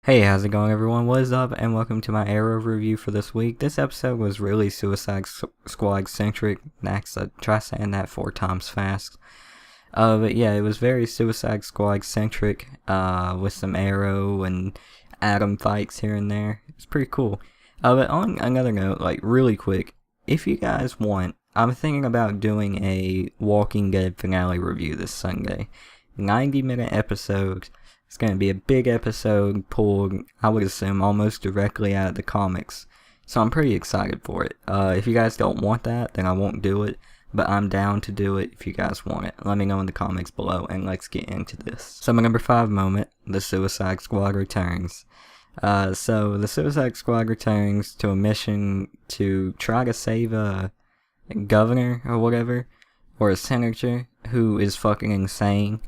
Hey, how's it going everyone? What is up? And welcome to my Arrow review for this week. This episode was really Suicide Squad centric. Next, try saying that 4 times fast. But yeah, it was very Suicide Squad centric, with some Arrow and Atom fights here and there. It's pretty cool. But on another note, like really quick, if you guys want, I'm thinking about doing a Walking Dead finale review this Sunday. 90-minute episode. It's going to be a big episode pulled, I would assume, almost directly out of the comics. So I'm pretty excited for it. If you guys don't want that, then I won't do it. But I'm down to do it if you guys want it. Let me know in the comments below, and let's get into this. So my number 5 moment, the Suicide Squad returns. So the Suicide Squad returns to a mission to try to save a governor or whatever, or a senator who is fucking insane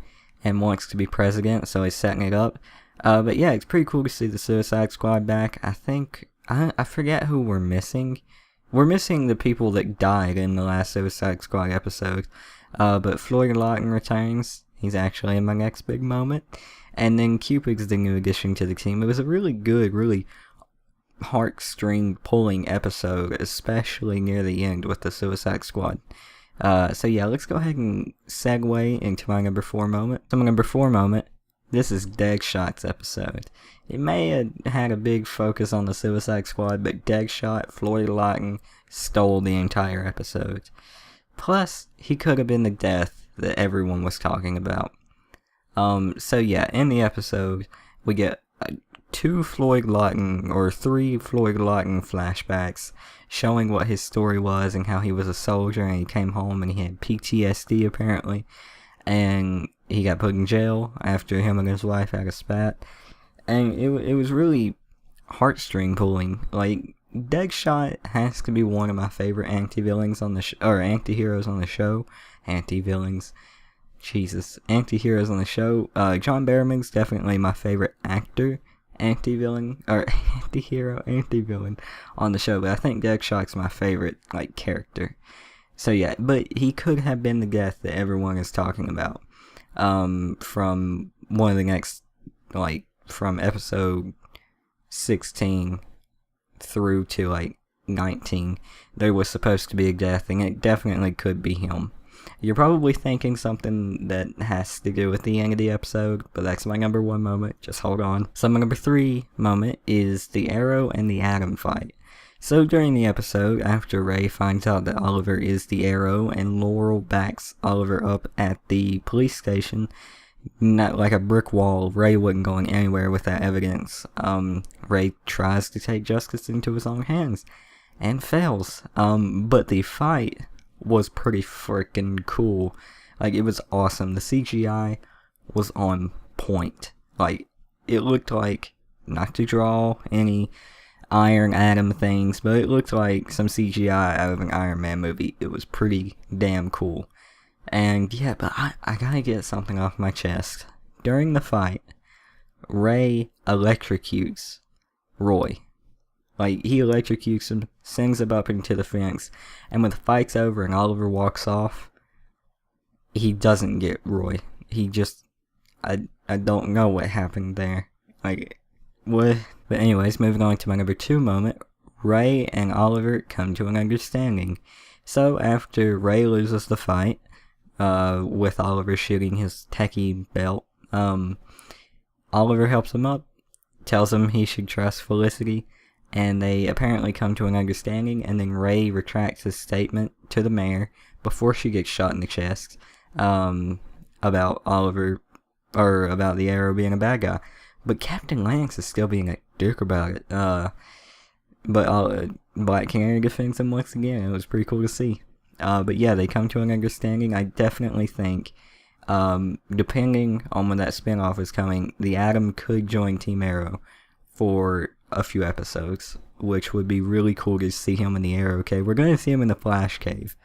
and wants to be president, so he's setting it up. But yeah, it's pretty cool to see the Suicide Squad back. I forget who we're missing. We're missing the people that died in the last Suicide Squad episode. But Floyd Lawton returns. He's actually in my next big moment. And then Cupid's the new addition to the team. It was a really good, really heartstring pulling episode, especially near the end with the Suicide Squad. So yeah, let's go ahead and segue into my number 4 moment. So my number 4 moment, this is Deadshot's episode. It may have had a big focus on the Suicide Squad, but Deadshot, Floyd Lawton, stole the entire episode. Plus, he could have been the death that everyone was talking about. So yeah, in the episode, we get 3 Floyd Lawton flashbacks showing what his story was and how he was a soldier and he came home and he had PTSD apparently, and he got put in jail after him and his wife had a spat, and it was really heartstring pulling. Like, Deadshot has to be one of my favorite anti-villains on the anti-heroes on the show. Anti-villains. Jesus. Anti-heroes on the show. John Barrowman's definitely my favorite actor. Anti-villain, or anti-hero, anti-villain on the show, but I think Deadshot's my favorite, like, character. So yeah, but he could have been the death that everyone is talking about. From one of the next, like, from episode 16 through to, like, 19, there was supposed to be a death, and it definitely could be him. You're probably thinking something that has to do with the end of the episode, but that's my number 1 moment. Just hold on. So my number 3 moment is the Arrow and the Atom fight. So during the episode, after Ray finds out that Oliver is the Arrow and Laurel backs Oliver up at the police station, not like a brick wall, Ray wasn't going anywhere with that evidence. Ray tries to take justice into his own hands and fails. But the fight was pretty freaking cool. Like, it was awesome. The CGI was on point. Like, it looked like, not to draw any Iron Atom things, but it looked like some CGI out of an Iron Man movie. It was pretty damn cool. And yeah, but I gotta get something off my chest. During the fight, Ray electrocutes Roy. Like, he electrocutes him, sends him up into the fence, and when the fight's over and Oliver walks off, he doesn't get Roy. He just, I don't know what happened there. Like, what? But anyways, moving on to my number 2 moment, Ray and Oliver come to an understanding. So after Ray loses the fight, with Oliver shooting his techie belt, Oliver helps him up, tells him he should trust Felicity, and they apparently come to an understanding, and then Ray retracts his statement to the mayor before she gets shot in the chest, about Oliver, or about the Arrow being a bad guy. But Captain Lance is still being a dick about it. But Black Canary defends him once again. It was pretty cool to see. But yeah, they come to an understanding. I definitely think, depending on when that spinoff is coming, the Atom could join Team Arrow for a few episodes, which would be really cool to see him in the Arrow Cave. We're going to see him in the Flash Cave,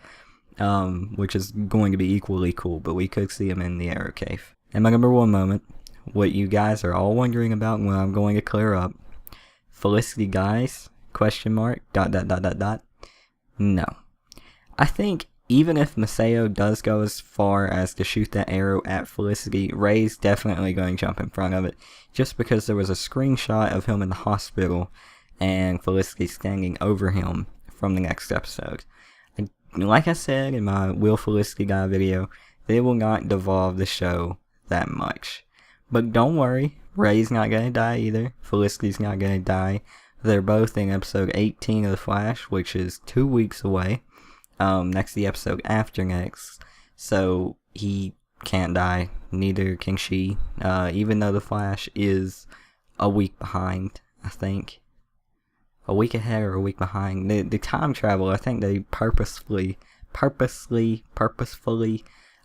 which is going to be equally cool, but we could see him in the Arrow Cave. And my number 1 moment, what you guys are all wondering about and what I'm going to clear up, Felicity guys, question mark, ... No. I think even if Maseo does go as far as to shoot that arrow at Felicity, Ray's definitely going to jump in front of it, just because there was a screenshot of him in the hospital and Felicity standing over him from the next episode. And like I said in my Will Felicity Die video, they will not devolve the show that much. But don't worry, Ray's not going to die either. Felicity's not going to die. They're both in episode 18 of The Flash, which is 2 weeks away. Next the episode after next. So he can't die. Neither can she. Even though The Flash is a week behind, I think. A week ahead or a week behind. The time travel, I think they purposefully,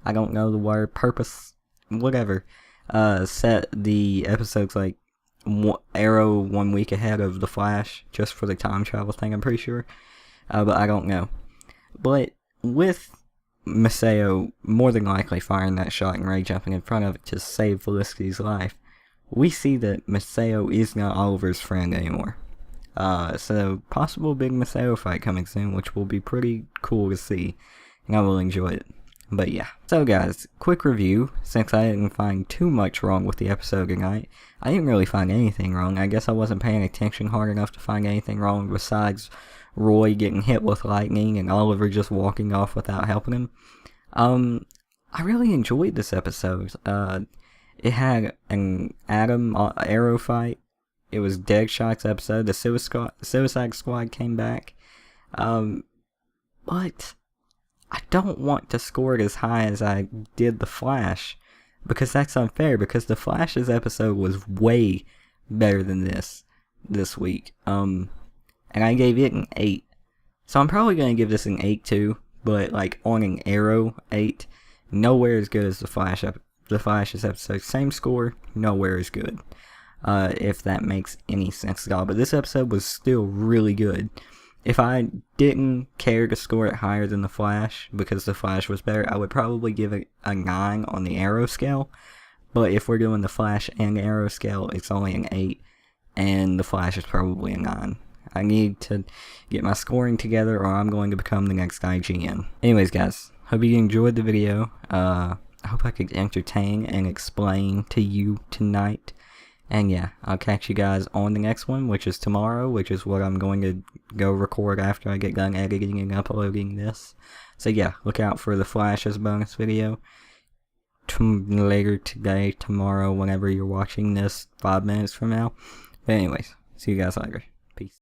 I don't know the word, whatever, set the episodes like Arrow 1 week ahead of The Flash, just for the time travel thing, I'm pretty sure. But I don't know. But with Maseo more than likely firing that shot and Ray jumping in front of it to save Felicity's life, we see that Maseo is not Oliver's friend anymore. So possible big Maseo fight coming soon, which will be pretty cool to see, and I will enjoy it. But yeah. So guys, quick review, since I didn't find too much wrong with the episode tonight. I didn't really find anything wrong. I guess I wasn't paying attention hard enough to find anything wrong besides Roy getting hit with lightning and Oliver just walking off without helping him. I really enjoyed this episode. It had an Arrow fight. It was Deadshot's episode. The Suicide Squad came back. But I don't want to score it as high as I did The Flash, because that's unfair, because The Flash's episode was way better than this week. And I gave it an 8. So I'm probably going to give this an 8 too, but like on an Arrow 8, nowhere as good as The Flash's episode. Same score, nowhere as good. If that makes any sense at all. But this episode was still really good. If I didn't care to score it higher than The Flash, because The Flash was better, I would probably give it a 9 on the Arrow scale. But if we're doing The Flash and the Arrow scale, it's only an 8, and The Flash is probably a 9. I need to get my scoring together, or I'm going to become the next IGN. Anyways, guys, hope you enjoyed the video. I hope I could entertain and explain to you tonight. And yeah, I'll catch you guys on the next one, which is tomorrow, which is what I'm going to go record after I get done editing and uploading this. So yeah, look out for The Flash's bonus video later today, tomorrow, whenever you're watching this, 5 minutes from now. But anyways, see you guys later.